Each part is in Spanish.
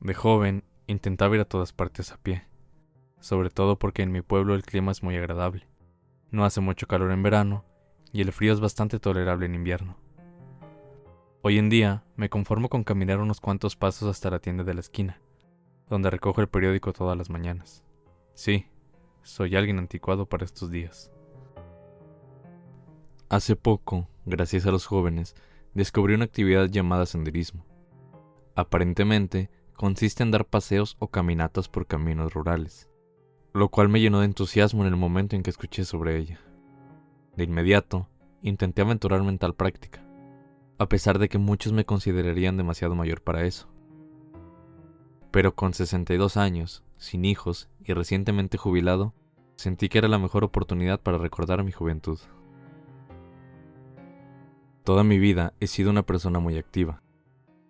De joven, intentaba ir a todas partes a pie, sobre todo porque en mi pueblo el clima es muy agradable. No hace mucho calor en verano y el frío es bastante tolerable en invierno. Hoy en día me conformo con caminar unos cuantos pasos hasta la tienda de la esquina, donde recojo el periódico todas las mañanas. Sí, soy alguien anticuado para estos días. Hace poco, gracias a los jóvenes, descubrí una actividad llamada senderismo. Aparentemente, consiste en dar paseos o caminatas por caminos rurales, lo cual me llenó de entusiasmo en el momento en que escuché sobre ella. De inmediato, intenté aventurarme en tal práctica, a pesar de que muchos me considerarían demasiado mayor para eso. Pero con 62 años, sin hijos y recientemente jubilado, sentí que era la mejor oportunidad para recordar mi juventud. Toda mi vida he sido una persona muy activa.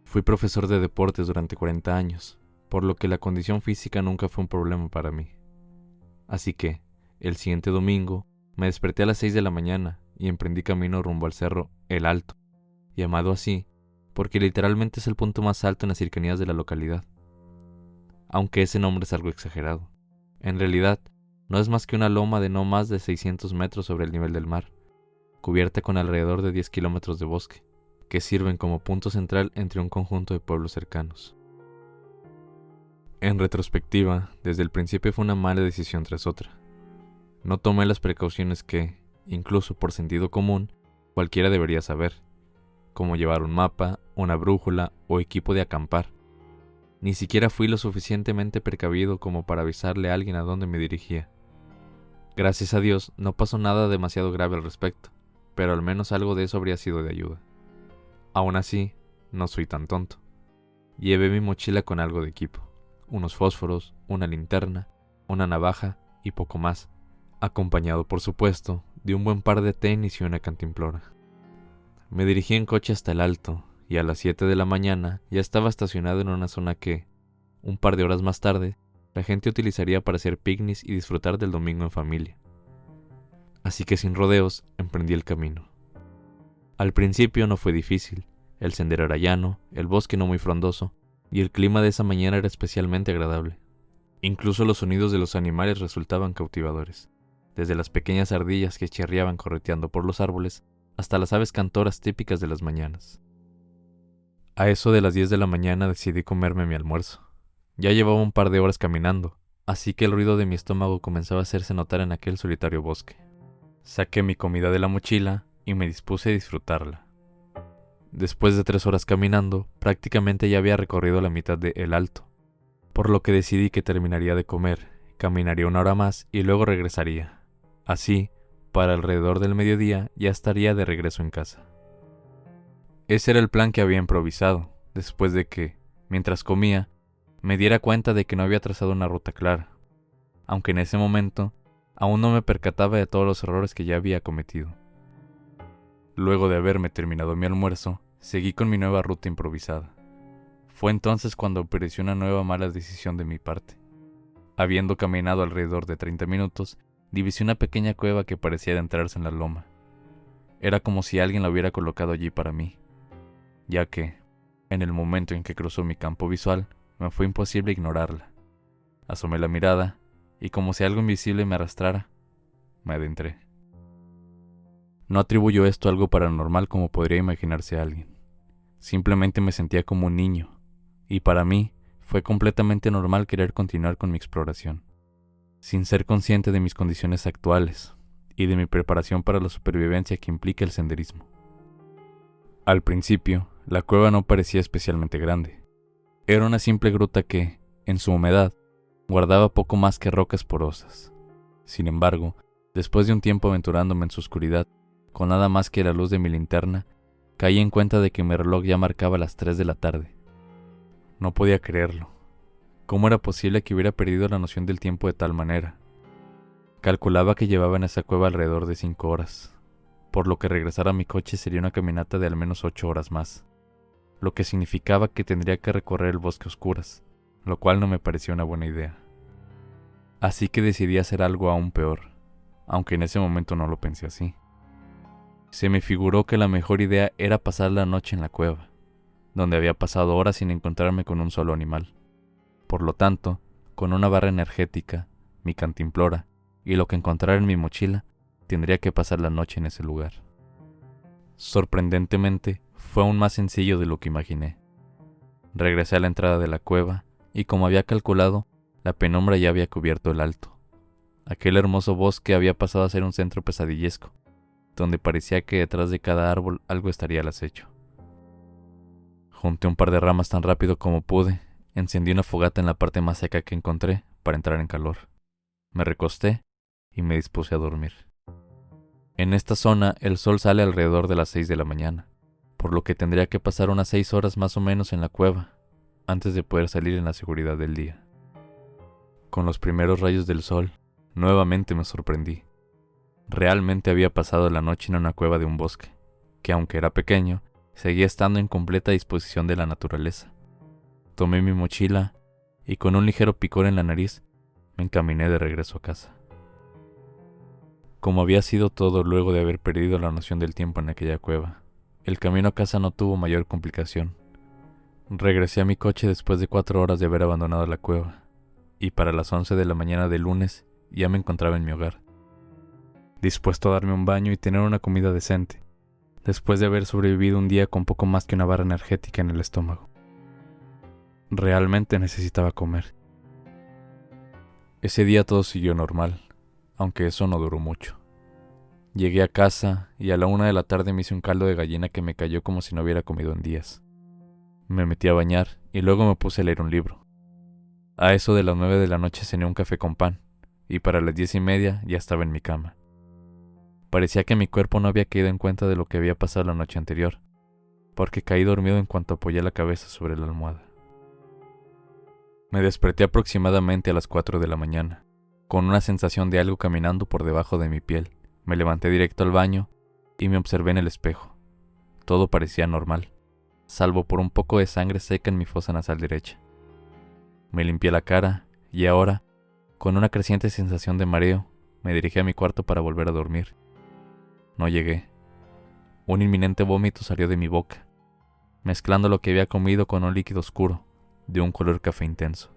Fui profesor de deportes durante 40 años, por lo que la condición física nunca fue un problema para mí. Así que, el siguiente domingo, me desperté a las 6 de la mañana y emprendí camino rumbo al cerro El Alto, llamado así porque literalmente es el punto más alto en las cercanías de la localidad. Aunque ese nombre es algo exagerado. En realidad, no es más que una loma de no más de 600 metros sobre el nivel del mar, cubierta con alrededor de 10 kilómetros de bosque, que sirven como punto central entre un conjunto de pueblos cercanos. En retrospectiva, desde el principio fue una mala decisión tras otra. No tomé las precauciones que, incluso por sentido común, cualquiera debería saber, como llevar un mapa, una brújula o equipo de acampar. Ni siquiera fui lo suficientemente precavido como para avisarle a alguien a dónde me dirigía. Gracias a Dios, no pasó nada demasiado grave al respecto, pero al menos algo de eso habría sido de ayuda. Aún así, no soy tan tonto. Llevé mi mochila con algo de equipo, unos fósforos, una linterna, una navaja y poco más, acompañado por supuesto de un buen par de tenis y una cantimplora. Me dirigí en coche hasta el Alto y a las 7 de la mañana ya estaba estacionado en una zona que, un par de horas más tarde, la gente utilizaría para hacer picnics y disfrutar del domingo en familia. Así que sin rodeos emprendí el camino. Al principio no fue difícil, el sendero era llano, el bosque no muy frondoso, y el clima de esa mañana era especialmente agradable. Incluso los sonidos de los animales resultaban cautivadores, desde las pequeñas ardillas que chirriaban correteando por los árboles, hasta las aves cantoras típicas de las mañanas. A eso de las 10 de la mañana decidí comerme mi almuerzo. Ya llevaba un par de horas caminando, así que el ruido de mi estómago comenzaba a hacerse notar en aquel solitario bosque. Saqué mi comida de la mochila y me dispuse a disfrutarla. Después de 3 horas caminando, prácticamente ya había recorrido la mitad de El Alto, por lo que decidí que terminaría de comer, caminaría 1 hora más y luego regresaría. Así, para alrededor del mediodía ya estaría de regreso en casa. Ese era el plan que había improvisado, después de que, mientras comía, me diera cuenta de que no había trazado una ruta clara, aunque en ese momento aún no me percataba de todos los errores que ya había cometido. Luego de haberme terminado mi almuerzo, seguí con mi nueva ruta improvisada. Fue entonces cuando apareció una nueva mala decisión de mi parte. Habiendo caminado alrededor de 30 minutos, divisé una pequeña cueva que parecía adentrarse en la loma. Era como si alguien la hubiera colocado allí para mí, ya que, en el momento en que cruzó mi campo visual, me fue imposible ignorarla. Asomé la mirada, y como si algo invisible me arrastrara, me adentré. No atribuyo esto a algo paranormal como podría imaginarse alguien. Simplemente me sentía como un niño, y para mí fue completamente normal querer continuar con mi exploración, sin ser consciente de mis condiciones actuales y de mi preparación para la supervivencia que implica el senderismo. Al principio, la cueva no parecía especialmente grande. Era una simple gruta que, en su humedad, guardaba poco más que rocas porosas. Sin embargo, después de un tiempo aventurándome en su oscuridad, con nada más que la luz de mi linterna, caí en cuenta de que mi reloj ya marcaba las 3 de la tarde. No podía creerlo. ¿Cómo era posible que hubiera perdido la noción del tiempo de tal manera? Calculaba que llevaba en esa cueva alrededor de 5 horas, por lo que regresar a mi coche sería una caminata de al menos 8 horas más, lo que significaba que tendría que recorrer el bosque a oscuras, lo cual no me pareció una buena idea. Así que decidí hacer algo aún peor, aunque en ese momento no lo pensé así. Se me figuró que la mejor idea era pasar la noche en la cueva, donde había pasado horas sin encontrarme con un solo animal. Por lo tanto, con una barra energética, mi cantimplora y lo que encontrara en mi mochila, tendría que pasar la noche en ese lugar. Sorprendentemente, fue aún más sencillo de lo que imaginé. Regresé a la entrada de la cueva y, como había calculado, la penumbra ya había cubierto el alto. Aquel hermoso bosque había pasado a ser un centro pesadillesco, donde parecía que detrás de cada árbol algo estaría al acecho. Junté un par de ramas tan rápido como pude, encendí una fogata en la parte más seca que encontré para entrar en calor. Me recosté y me dispuse a dormir. En esta zona el sol sale alrededor de las 6 de la mañana, por lo que tendría que pasar unas 6 horas más o menos en la cueva, antes de poder salir en la seguridad del día. Con los primeros rayos del sol, nuevamente me sorprendí. Realmente había pasado la noche en una cueva de un bosque, que aunque era pequeño, seguía estando en completa disposición de la naturaleza. Tomé mi mochila y con un ligero picor en la nariz, me encaminé de regreso a casa. Como había sido todo luego de haber perdido la noción del tiempo en aquella cueva, el camino a casa no tuvo mayor complicación. Regresé a mi coche después de 4 horas de haber abandonado la cueva, y para las 11 de la mañana del lunes ya me encontraba en mi hogar, dispuesto a darme un baño y tener una comida decente, después de haber sobrevivido un día con poco más que una barra energética en el estómago. Realmente necesitaba comer. Ese día todo siguió normal, aunque eso no duró mucho. Llegué a casa y a la 1 de la tarde me hice un caldo de gallina que me cayó como si no hubiera comido en días. Me metí a bañar y luego me puse a leer un libro. A eso de las 9 de la noche cené un café con pan, y para las 10:30 ya estaba en mi cama. Parecía que mi cuerpo no había caído en cuenta de lo que había pasado la noche anterior, porque caí dormido en cuanto apoyé la cabeza sobre la almohada. Me desperté aproximadamente a las 4 de la mañana, con una sensación de algo caminando por debajo de mi piel. Me levanté directo al baño y me observé en el espejo. Todo parecía normal, salvo por un poco de sangre seca en mi fosa nasal derecha. Me limpié la cara y ahora, con una creciente sensación de mareo, me dirigí a mi cuarto para volver a dormir. No llegué. Un inminente vómito salió de mi boca, mezclando lo que había comido con un líquido oscuro, de un color café intenso.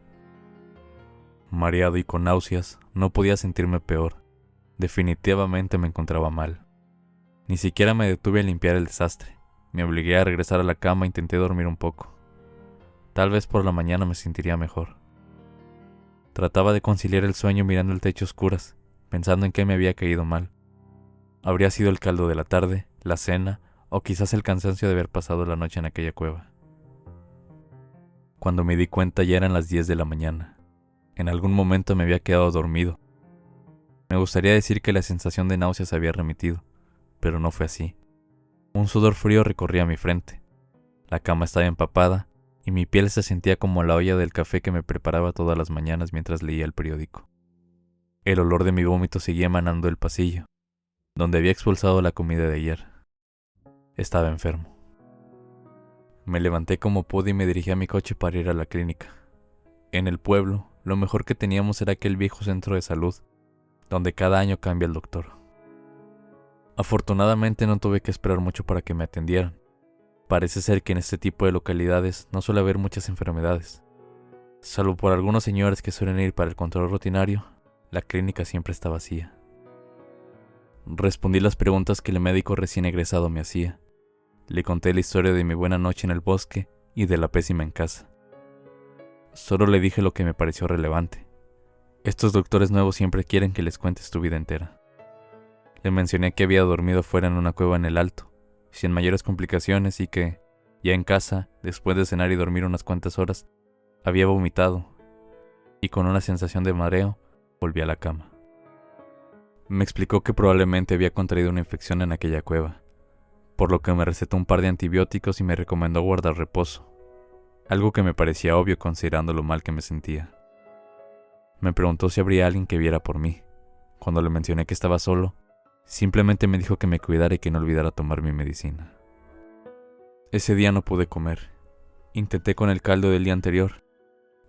Mareado y con náuseas, no podía sentirme peor. Definitivamente me encontraba mal. Ni siquiera me detuve a limpiar el desastre. Me obligué a regresar a la cama e intenté dormir un poco. Tal vez por la mañana me sentiría mejor. Trataba de conciliar el sueño mirando el techo a oscuras, pensando en qué me había caído mal. Habría sido el caldo de la tarde, la cena, o quizás el cansancio de haber pasado la noche en aquella cueva. Cuando me di cuenta ya eran las 10 de la mañana. En algún momento me había quedado dormido. Me gustaría decir que la sensación de náuseas había remitido, pero no fue así. Un sudor frío recorría mi frente. La cama estaba empapada y mi piel se sentía como la olla del café que me preparaba todas las mañanas mientras leía el periódico. El olor de mi vómito seguía emanando del pasillo, donde había expulsado la comida de ayer. Estaba enfermo. Me levanté como pude y me dirigí a mi coche para ir a la clínica. En el pueblo, lo mejor que teníamos era aquel viejo centro de salud, donde cada año cambia el doctor. Afortunadamente no tuve que esperar mucho para que me atendieran. Parece ser que en este tipo de localidades no suele haber muchas enfermedades. Salvo por algunos señores que suelen ir para el control rutinario, la clínica siempre está vacía. Respondí las preguntas que el médico recién egresado me hacía. Le conté la historia de mi buena noche en el bosque y de la pésima en casa. Solo le dije lo que me pareció relevante. Estos doctores nuevos siempre quieren que les cuentes tu vida entera. Le mencioné que había dormido fuera en una cueva en el alto, sin mayores complicaciones, y que, ya en casa, después de cenar y dormir unas cuantas horas, había vomitado, y con una sensación de mareo, volví a la cama. Me explicó que probablemente había contraído una infección en aquella cueva, por lo que me recetó un par de antibióticos y me recomendó guardar reposo, algo que me parecía obvio considerando lo mal que me sentía. Me preguntó si habría alguien que viera por mí. Cuando le mencioné que estaba solo, simplemente me dijo que me cuidara y que no olvidara tomar mi medicina. Ese día no pude comer. Intenté con el caldo del día anterior,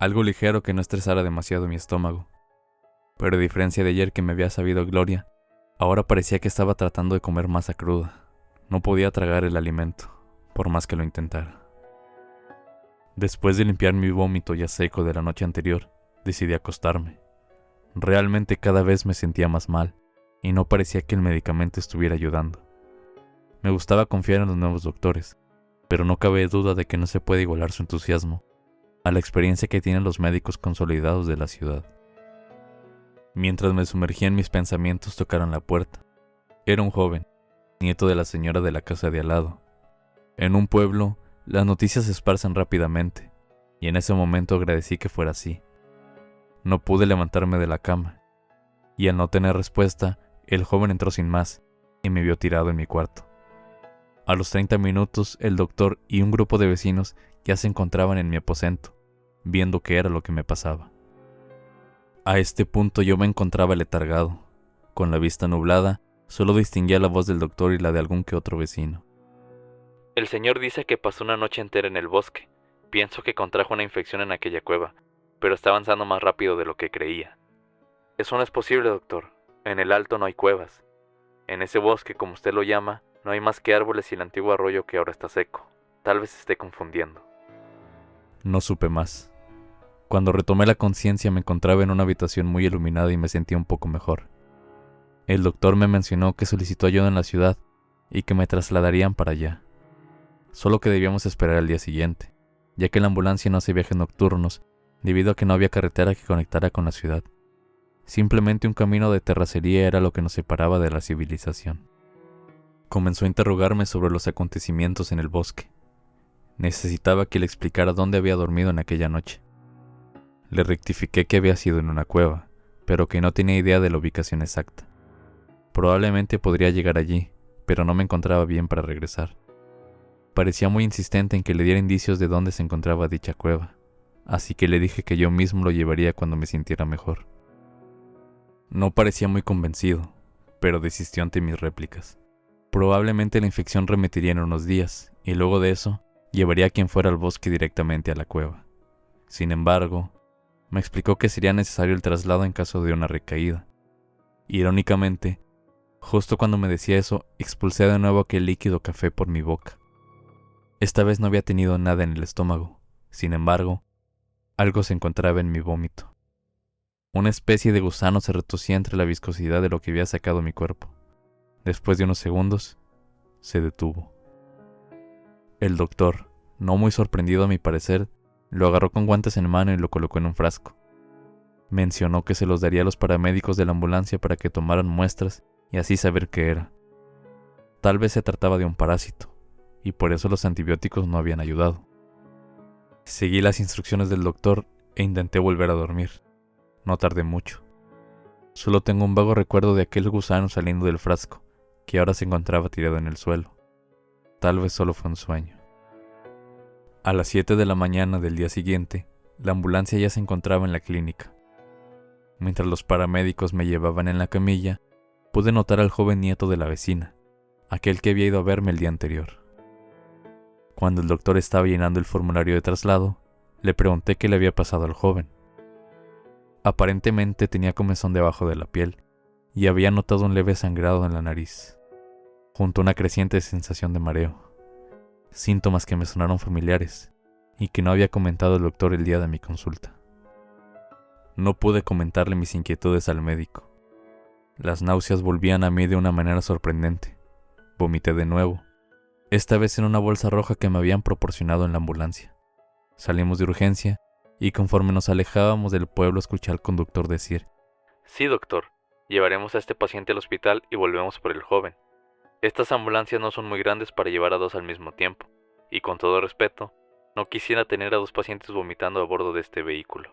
algo ligero que no estresara demasiado mi estómago. Pero a diferencia de ayer que me había sabido gloria, ahora parecía que estaba tratando de comer masa cruda. No podía tragar el alimento, por más que lo intentara. Después de limpiar mi vómito ya seco de la noche anterior, decidí acostarme. Realmente cada vez me sentía más mal, y no parecía que el medicamento estuviera ayudando. Me gustaba confiar en los nuevos doctores, pero no cabe duda de que no se puede igualar su entusiasmo a la experiencia que tienen los médicos consolidados de la ciudad. Mientras me sumergía en mis pensamientos, tocaron la puerta. Era un joven, nieto de la señora de la casa de al lado. En un pueblo, las noticias se esparcen rápidamente, y en ese momento agradecí que fuera así. No pude levantarme de la cama, y al no tener respuesta, el joven entró sin más, y me vio tirado en mi cuarto. A los 30 minutos, el doctor y un grupo de vecinos ya se encontraban en mi aposento, viendo qué era lo que me pasaba. A este punto yo me encontraba letargado. Con la vista nublada, solo distinguía la voz del doctor y la de algún que otro vecino. El señor dice que pasó una noche entera en el bosque. Pienso que contrajo una infección en aquella cueva, pero está avanzando más rápido de lo que creía. Eso no es posible, doctor. En el alto no hay cuevas. En ese bosque, como usted lo llama, no hay más que árboles y el antiguo arroyo que ahora está seco. Tal vez se esté confundiendo. No supe más. Cuando retomé la conciencia me encontraba en una habitación muy iluminada y me sentía un poco mejor. El doctor me mencionó que solicitó ayuda en la ciudad y que me trasladarían para allá. Solo que debíamos esperar al día siguiente, ya que la ambulancia no hacía viajes nocturnos debido a que no había carretera que conectara con la ciudad. Simplemente un camino de terracería era lo que nos separaba de la civilización. Comenzó a interrogarme sobre los acontecimientos en el bosque. Necesitaba que le explicara dónde había dormido en aquella noche. Le rectifiqué que había sido en una cueva, pero que no tenía idea de la ubicación exacta. Probablemente podría llegar allí, pero no me encontraba bien para regresar. Parecía muy insistente en que le diera indicios de dónde se encontraba dicha cueva, así que le dije que yo mismo lo llevaría cuando me sintiera mejor. No parecía muy convencido, pero desistió ante mis réplicas. Probablemente la infección remitiría en unos días, y luego de eso, llevaría a quien fuera al bosque directamente a la cueva. Sin embargo, me explicó que sería necesario el traslado en caso de una recaída. Irónicamente, justo cuando me decía eso, expulsé de nuevo aquel líquido café por mi boca. Esta vez no había tenido nada en el estómago. Sin embargo, algo se encontraba en mi vómito. Una especie de gusano se retorcía entre la viscosidad de lo que había sacado mi cuerpo. Después de unos segundos, se detuvo. El doctor, no muy sorprendido a mi parecer, lo agarró con guantes en mano y lo colocó en un frasco. Mencionó que se los daría a los paramédicos de la ambulancia para que tomaran muestras y así saber qué era. Tal vez se trataba de un parásito, y por eso los antibióticos no habían ayudado. Seguí las instrucciones del doctor e intenté volver a dormir. No tardé mucho. Solo tengo un vago recuerdo de aquel gusano saliendo del frasco, que ahora se encontraba tirado en el suelo. Tal vez solo fue un sueño. A las 7 de la mañana del día siguiente, la ambulancia ya se encontraba en la clínica. Mientras los paramédicos me llevaban en la camilla, pude notar al joven nieto de la vecina, aquel que había ido a verme el día anterior. Cuando el doctor estaba llenando el formulario de traslado, le pregunté qué le había pasado al joven. Aparentemente tenía comezón debajo de la piel y había notado un leve sangrado en la nariz, junto a una creciente sensación de mareo. Síntomas que me sonaron familiares y que no había comentado el doctor el día de mi consulta. No pude comentarle mis inquietudes al médico. Las náuseas volvían a mí de una manera sorprendente. Vomité de nuevo, esta vez en una bolsa roja que me habían proporcionado en la ambulancia. Salimos de urgencia y conforme nos alejábamos del pueblo escuché al conductor decir: Sí, doctor, llevaremos a este paciente al hospital y volvemos por el joven. Estas ambulancias no son muy grandes para llevar a dos al mismo tiempo, y con todo respeto, no quisiera tener a dos pacientes vomitando a bordo de este vehículo.